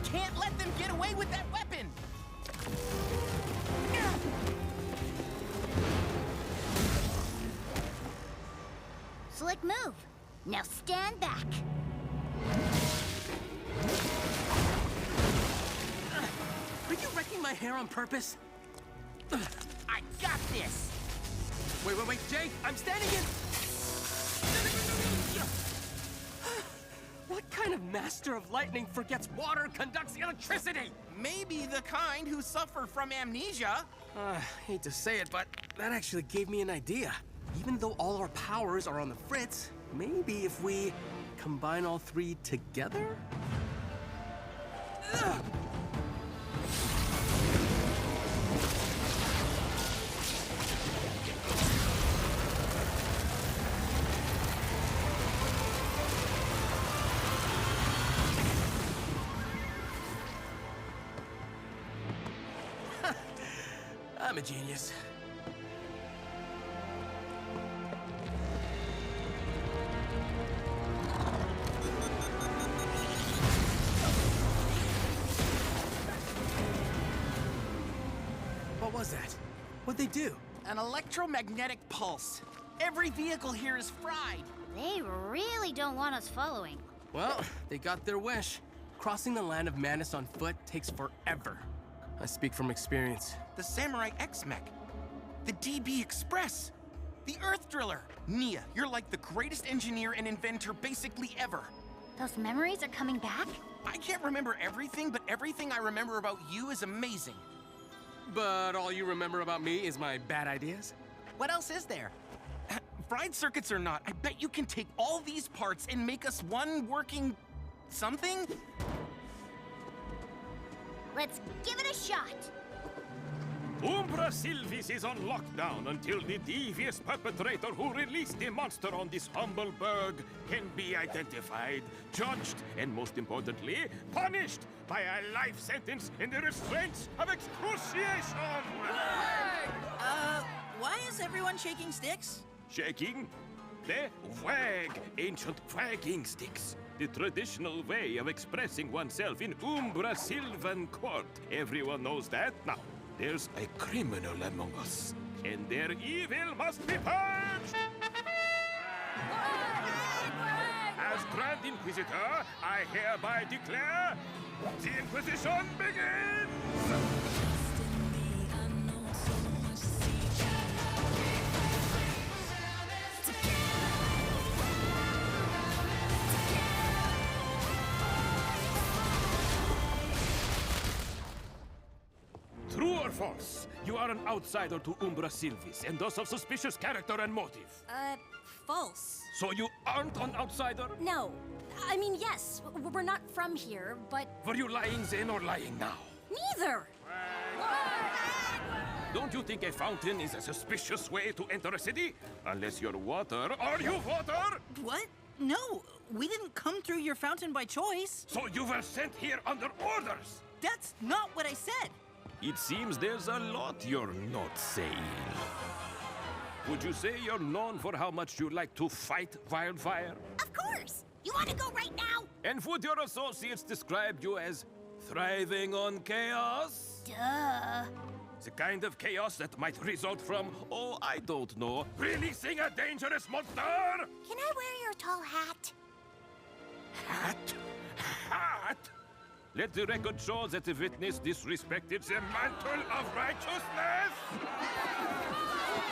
can't let them get away with that weapon! Slick move. Now stand back. Are you wrecking my hair on purpose? I got this! Wait, Jay! I'm standing in... What kind of master of lightning forgets water conducts electricity? Maybe the kind who suffer from amnesia. Hate to say it, but that actually gave me an idea. Even though all our powers are on the fritz, maybe if we combine all three together? Ugh. I'm a genius. What was that? What'd they do? An electromagnetic pulse. Every vehicle here is fried. They really don't want us following. Well, they got their wish. Crossing the land of madness on foot takes forever. I speak from experience. The Samurai X-Mech. The DB Express. The Earth Driller. Nia, you're like the greatest engineer and inventor basically ever. Those memories are coming back? I can't remember everything, but everything I remember about you is amazing. But all you remember about me is my bad ideas? What else is there? Fried circuits or not, I bet you can take all these parts and make us one working... something? Let's give it a shot. Umbra Sylvis is on lockdown until the devious perpetrator who released the monster on this humble burg can be identified, judged, and most importantly, punished by a life sentence in the restraints of excruciation! Why is everyone shaking sticks? Shaking? The wag, ancient wagging sticks. The traditional way of expressing oneself in Umbra Sylvan Court. Everyone knows that. Now, there's a criminal among us, and their evil must be purged! As Grand Inquisitor, I hereby declare, the Inquisition begins! True or false? You are an outsider to Umbra Sylvis, and thus of suspicious character and motive. False. So you aren't an outsider? No. I mean, yes, we're not from here, but... Were you lying then or lying now? Neither! Don't you think a fountain is a suspicious way to enter a city? Unless you're water. Are you water? What? No, we didn't come through your fountain by choice. So you were sent here under orders? That's not what I said. It seems there's a lot you're not saying. Would you say you're known for how much you like to fight wildfire? Of course! You want to go right now? And would your associates describe you as thriving on chaos? Duh. The kind of chaos that might result from, oh, I don't know, releasing a dangerous monster? Can I wear your tall hat? Hat? Hat? Let the record show that the witness disrespected the mantle of righteousness!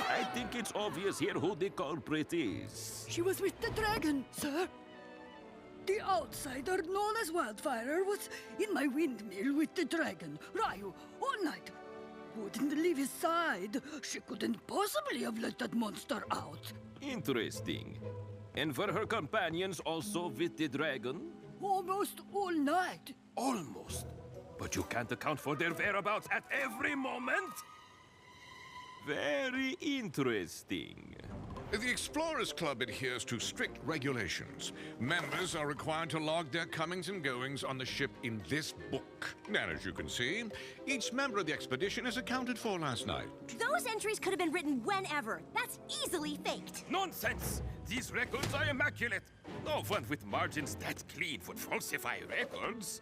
I think it's obvious here who the culprit is. She was with the dragon, sir. The outsider known as Wildfire was in my windmill with the dragon, Ryu, all night. Wouldn't leave his side. She couldn't possibly have let that monster out. Interesting. And were her companions also with the dragon? Almost all night. Almost. But you can't account for their whereabouts at every moment? Very interesting. The Explorers Club adheres to strict regulations. Members are required to log their comings and goings on the ship in this book. And as you can see, each member of the expedition is accounted for last night. Those entries could have been written whenever. That's easily faked. Nonsense! These records are immaculate. No one with margins that clean would falsify records.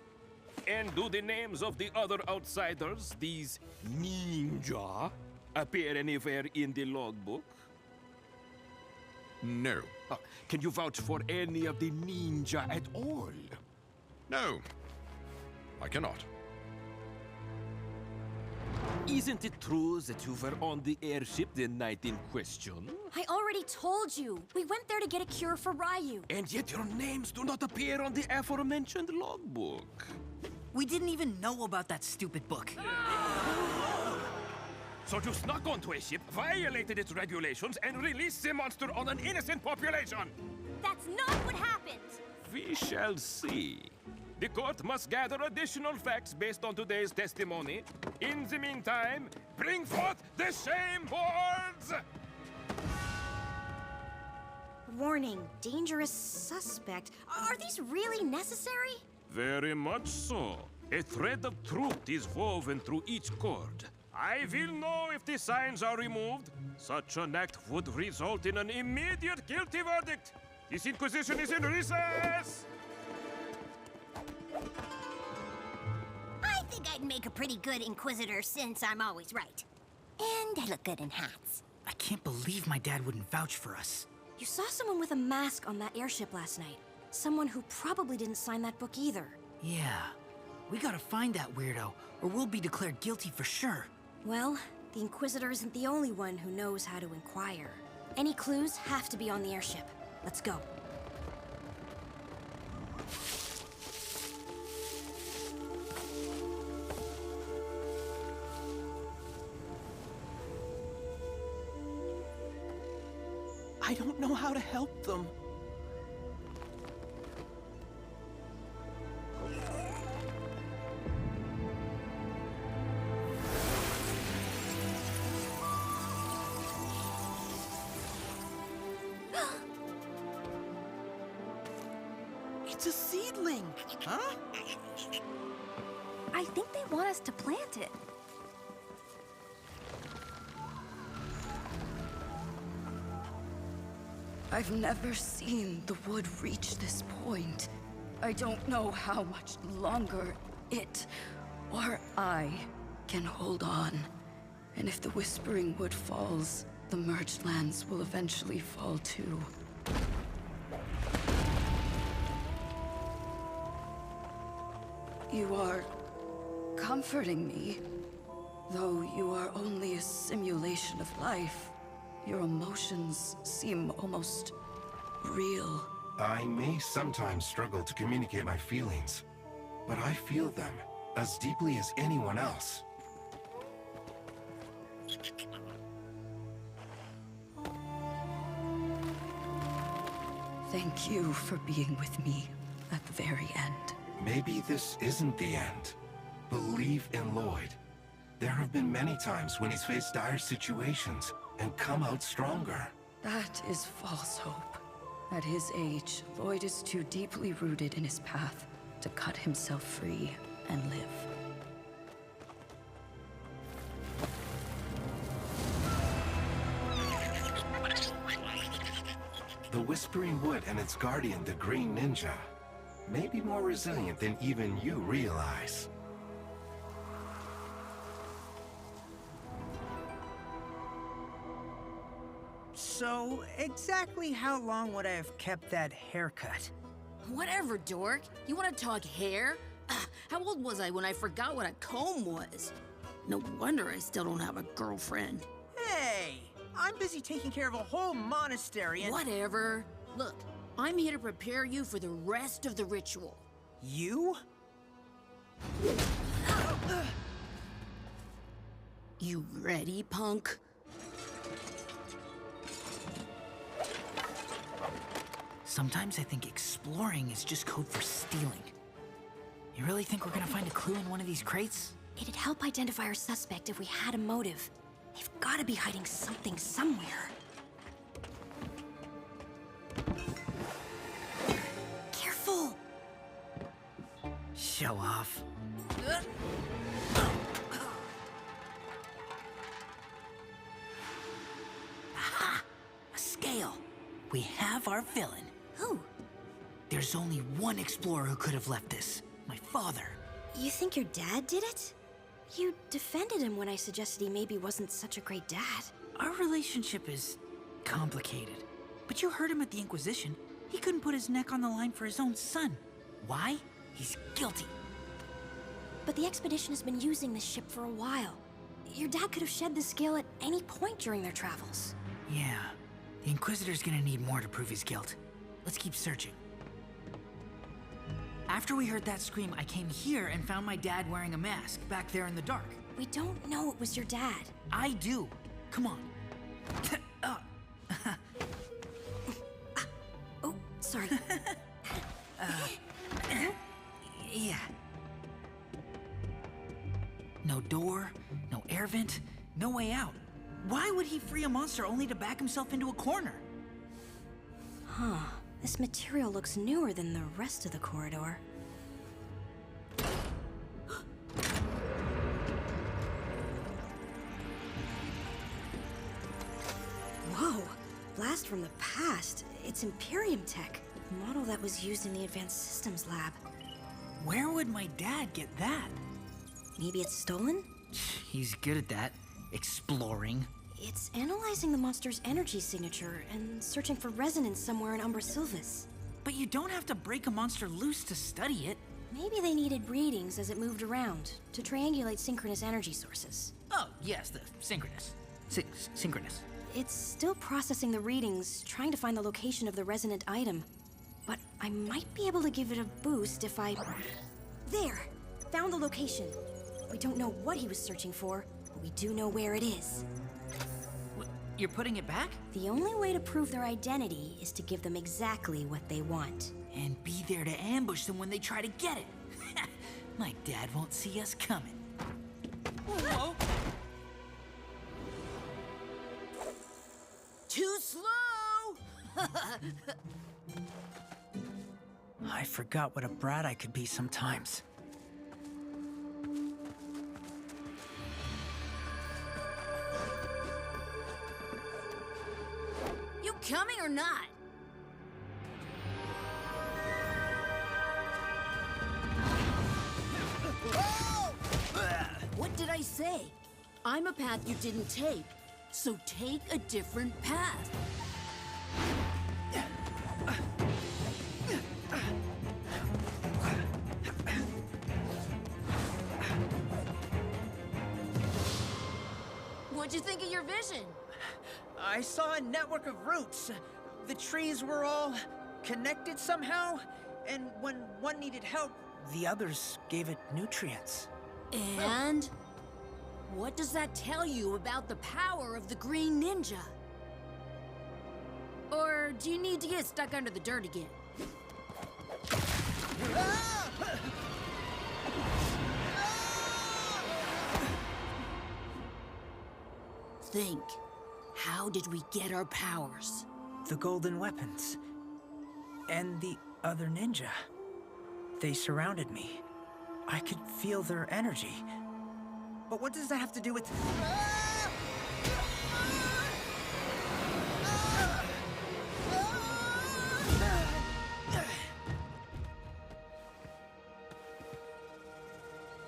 And do the names of the other outsiders, these ninja, appear anywhere in the logbook? No. Can you vouch for any of the ninja at all? No. I cannot. Isn't it true that you were on the airship the night in question? I already told you. We went there to get a cure for Ryu. And yet your names do not appear on the aforementioned logbook. We didn't even know about that stupid book. So you snuck onto a ship, violated its regulations, and released the monster on an innocent population! That's not what happened! We shall see. The court must gather additional facts based on today's testimony. In the meantime, bring forth the shame boards! Warning, dangerous suspect. Are these really necessary? Very much so. A thread of truth is woven through each cord. I will know if the signs are removed. Such an act would result in an immediate guilty verdict. This Inquisition is in recess! I think I'd make a pretty good Inquisitor since I'm always right. And I look good in hats. I can't believe my dad wouldn't vouch for us. You saw someone with a mask on that airship last night. Someone who probably didn't sign that book either. Yeah. We gotta find that weirdo, or we'll be declared guilty for sure. Well, the Inquisitor isn't the only one who knows how to inquire. Any clues have to be on the airship. Let's go. I don't know how to help them. It's a seedling! Huh? I think they want us to plant it. I've never seen the wood reach this point. I don't know how much longer it or I can hold on. And if the Whispering Wood falls, the Merged Lands will eventually fall too. You are comforting me, though you are only a simulation of life. Your emotions seem almost real. I may sometimes struggle to communicate my feelings, but I feel them as deeply as anyone else. Thank you for being with me at the very end. Maybe this isn't the end. Believe in Lloyd. There have been many times when he's faced dire situations and come out stronger. That is false hope. At his age, Lloyd is too deeply rooted in his path to cut himself free and live. The Whispering Wood and its guardian, the Green Ninja, may be more resilient than even you realize. So, exactly how long would I have kept that haircut? Whatever, dork. You want to talk hair? How old was I when I forgot what a comb was? No wonder I still don't have a girlfriend. Hey! I'm busy taking care of a whole monastery and— Whatever. Look, I'm here to prepare you for the rest of the ritual. You? You ready, punk? Sometimes I think exploring is just code for stealing. You really think we're gonna find a clue in one of these crates? It'd help identify our suspect if we had a motive. They've got to be hiding something somewhere. Careful! Show off. Aha! A scale. We have our villain. Who? There's only one explorer who could have left this. My father. You think your dad did it? You defended him when I suggested he maybe wasn't such a great dad. Our relationship is complicated. But you heard him at the Inquisition. He couldn't put his neck on the line for his own son. Why? He's guilty. But the expedition has been using this ship for a while. Your dad could have shed the scale at any point during their travels. Yeah. The Inquisitor's gonna need more to prove his guilt. Let's keep searching. After we heard that scream, I came here and found my dad wearing a mask back there in the dark. We don't know it was your dad. I do. Come on. Oh, sorry. Yeah. No door, no air vent, no way out. Why would he free a monster only to back himself into a corner? Huh. This material looks newer than the rest of the corridor. Whoa! Blast from the past. It's Imperium tech. A model that was used in the Advanced Systems lab. Where would my dad get that? Maybe it's stolen? He's good at that. Exploring. It's analyzing the monster's energy signature and searching for resonance somewhere in Umbra Sylvis. But you don't have to break a monster loose to study it. Maybe they needed readings as it moved around to triangulate synchronous energy sources. Oh, yes, the synchronous. Synchronous. It's still processing the readings, trying to find the location of the resonant item. But I might be able to give it a boost if I... There! Found the location. We don't know what he was searching for, but we do know where it is. You're putting it back? The only way to prove their identity is to give them exactly what they want. And be there to ambush them when they try to get it. My dad won't see us coming. Whoa! Too slow! I forgot what a brat I could be sometimes. You coming or not? What did I say? I'm a path you didn't take, so take a different path. What'd you think of your vision? I saw a network of roots. The trees were all connected somehow, and when one needed help, The others gave it nutrients. And? What does that tell you about the power of the Green Ninja? Or do you need to get stuck under the dirt again? Think. How did we get our powers? the golden weapons, and the other ninja. They surrounded me. I could feel their energy. But what does that have to do with...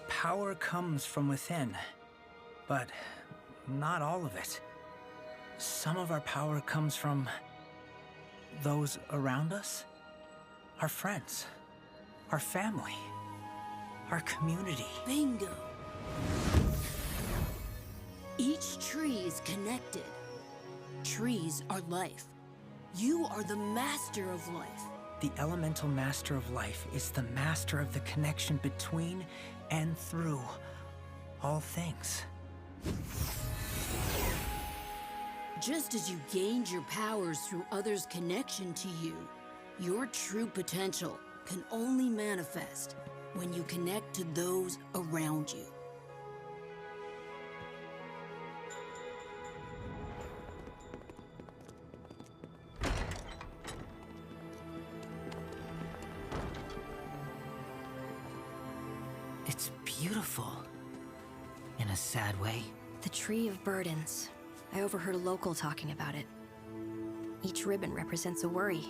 Power comes from within, but not all of it. Some of our power comes from those around us, our friends, our family, our community. Bingo! Each tree is connected. Trees are life. You are the master of life. The elemental master of life is the master of the connection between and through all things. Just as you gained your powers through others' connection to you, your true potential can only manifest when you connect to those around you. It's beautiful. In a sad way. The Tree of Burdens. I overheard a local talking about it. Each ribbon represents a worry.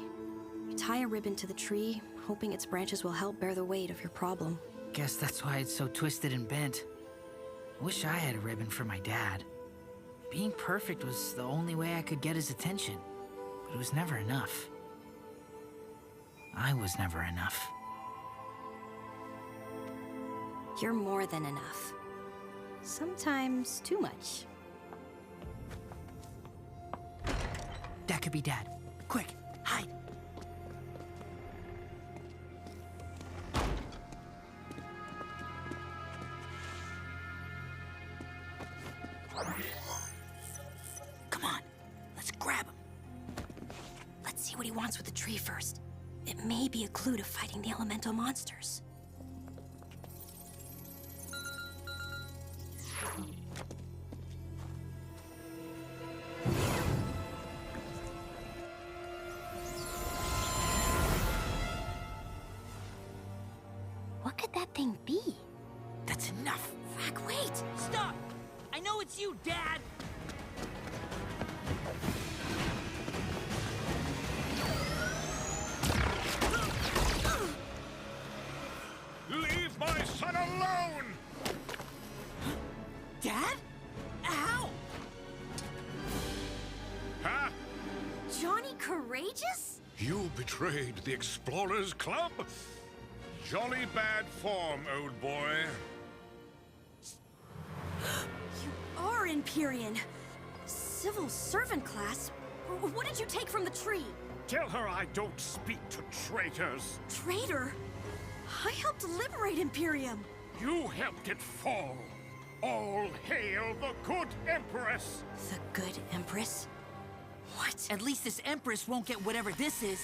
You tie a ribbon to the tree, hoping its branches will help bear the weight of your problem. Guess that's why it's so twisted and bent. Wish I had a ribbon for my dad. Being perfect was the only way I could get his attention, but it was never enough. I was never enough. You're more than enough. Sometimes too much. That could be Dad. Quick, hide! Come on, let's grab him. Let's see what he wants with the tree first. It may be a clue to fighting the elemental monsters. What could that thing be? That's enough. Frack, wait! Stop! I know it's you, Dad! Leave my son alone! Dad? How? Huh? Johnny Courageous? You betrayed the Explorers Club? Jolly bad form, old boy. You are Empyrean. Civil servant class? What did you take from the tree? Tell her I don't speak to traitors. Traitor? I helped liberate Imperium. You helped it fall. All hail the good Empress! The good Empress? What? At least this Empress won't get whatever this is.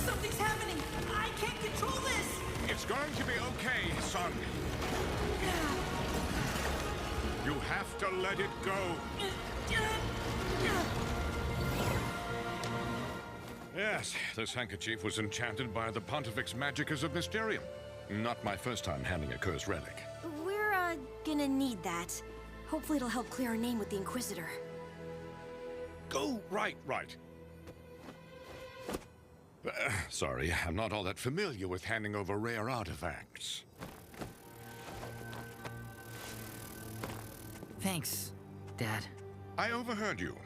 Something's happening! I can't control this! It's going to be okay, son. You have to let it go. Yes, this handkerchief was enchanted by the Pontifex Magicus of Mysterium. Not my first time handling a cursed relic. We're, gonna need that. Hopefully it'll help clear our name with the Inquisitor. Oh, right. Sorry, I'm not all that familiar with handing over rare artifacts. Thanks, Dad. I overheard you.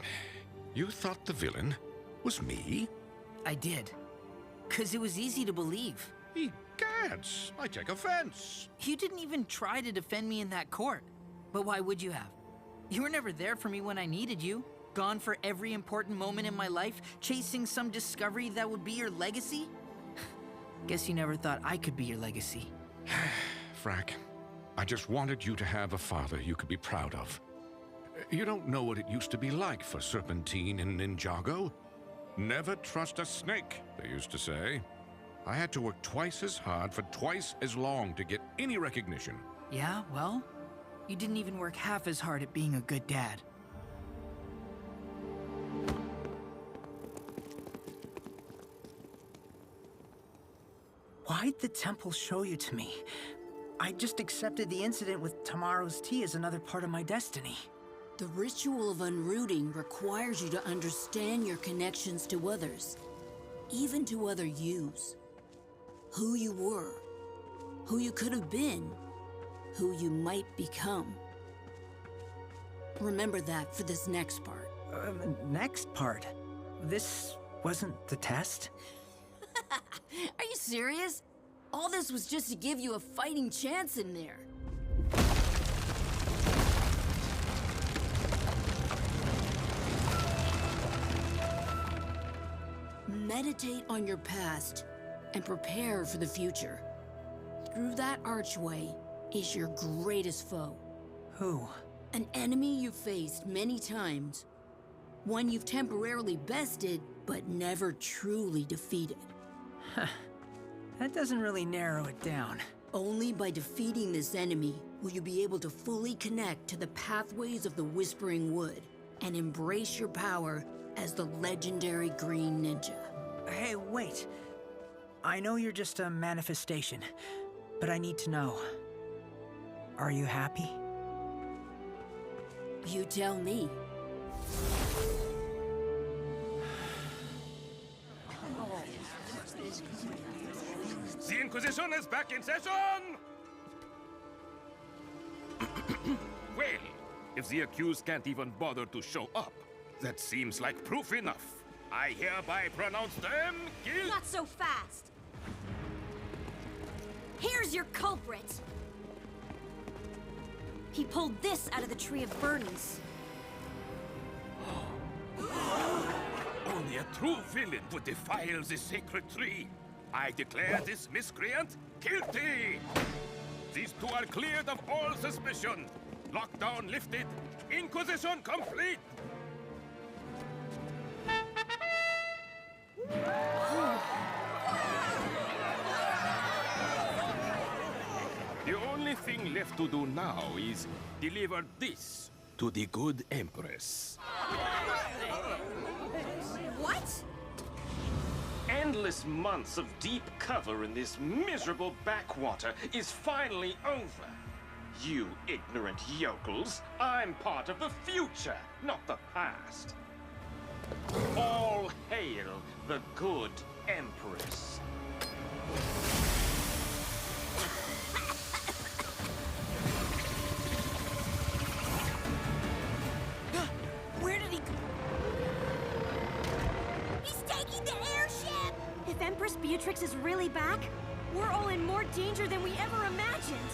You thought the villain was me? I did. 'Cause it was easy to believe. Egads, I take offense. You didn't even try to defend me in that court. But why would you have? You were never there for me when I needed you. Gone for every important moment in my life, chasing some discovery that would be your legacy? Guess you never thought I could be your legacy. Frack, I just wanted you to have a father you could be proud of. You don't know what it used to be like for Serpentine and Ninjago. Never trust a snake, they used to say. I had to work twice as hard for twice as long to get any recognition. Yeah, well, you didn't even work half as hard at being a good dad. Why'd the temple show you to me? I just accepted the incident with Tamaro's tea as another part of my destiny. The ritual of unrooting requires you to understand your connections to others, even to other yous. Who you were, who you could have been, who you might become. Remember that for this next part. Next part? This wasn't the test? Are you serious? All this was just to give you a fighting chance in there. Meditate on your past and prepare for the future. Through that archway is your greatest foe. Who? An enemy you've faced many times. One you've temporarily bested, but never truly defeated. That doesn't really narrow it down. Only by defeating this enemy will you be able to fully connect to the pathways of the Whispering Wood and embrace your power as the legendary Green Ninja. Hey, wait. I know you're just a manifestation, but I need to know. Are you happy? You tell me. The Inquisition is back in session! Well, if the accused can't even bother to show up, that seems like proof enough. I hereby pronounce them guilty. Not so fast! Here's your culprit! He pulled this out of the Tree of Burdens. Only a true villain would defile the sacred tree. I declare this miscreant guilty! These two are cleared of all suspicion. Lockdown lifted. Inquisition complete! The only thing left to do now is deliver this to the good Empress. What? Endless months of deep cover in this miserable backwater is finally over. You ignorant yokels, I'm part of the future, not the past. All hail the good Empress. Where did he go? He's taking the airship! If Empress Beatrix is really back, we're all in more danger than we ever imagined.